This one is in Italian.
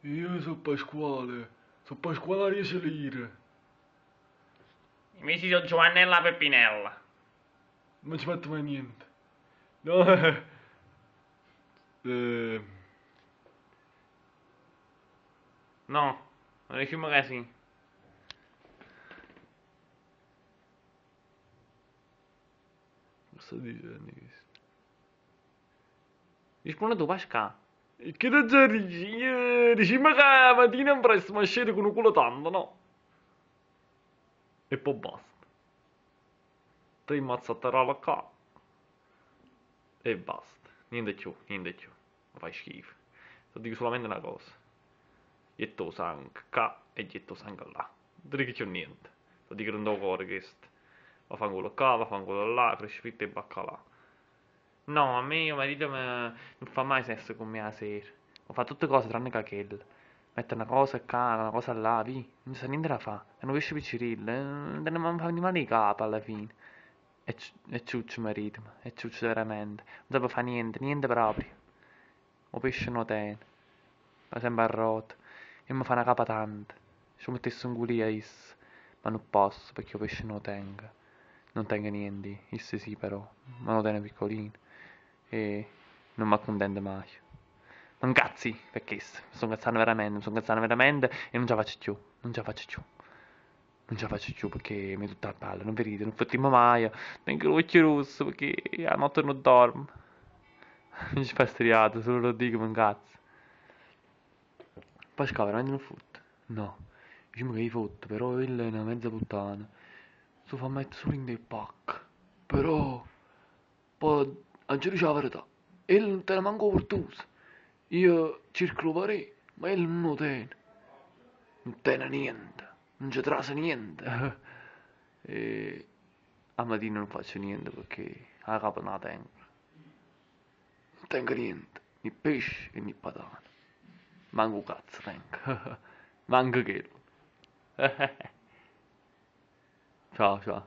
Io sono Pasquale. Sono Pasquale Ariese Lire. I miei sono Giovannella Peppinella. Non ci metto mai niente. No, eh, No, non diciamo che sì. Cosa sto dicendo questo? Rispondi tu, Pascal. E che non c'è diciamo che la mattina in presto mi scende con un culo tanto, no? E poi basta. Tre mazzatarella qua. E basta. Niente più, niente più. Mi fai schifo. Ti dico solamente una cosa. Getto sangue qua e getto sangue là. Non ti dico più niente. Ti dico non do cuore questo. Vaffanculo qua, vaffanculo là, cresce fitta e baccalà. No, a me mio marito non fa mai sesso con me la sera. Fa tutte cose tranne che quello. Mette una cosa qua, una cosa là, vi. Non sa niente da fa. È un pesce piccirilla. Non te ne fa male i capo alla fine. È ciuccio marito, è ciuccio veramente. Non sa fare niente, niente proprio. O pesce non tiene. Va sempre a rotto. E mi fa una capa tanta. Ci mettessi un culo a isso. Ma non posso perché io pesce non tengo. Non tengo niente. Isso sì però. Ma lo tengo piccolino. E non mi accontento mai. Non cazzi, perché mi sto cazzando veramente e non ce la faccio più, non ce la faccio più. Non ce la faccio più perché mi è tutta la palla, non vi ride, non fatemi mai, tengo l'occhio rosso perché la notte non dormo. Mi ci fa striato, solo lo dico, mi incazzo. Poi scava, veramente non fotte. No, diciamo che hai fotte, però quella è una mezza puttana. Sto fa mettere solo in dei pack. Però, poi, a giuro la verità, e non te la manco portosa. Io cerco pare, ma lui non lo tiene. Non tiene niente. Non ci trasa niente. E a mattina non faccio niente perché la capa non la tengo. Non tengo niente. Né pesce e né patata. Manco cazzo tengo. Manco quello. Ciao ciao.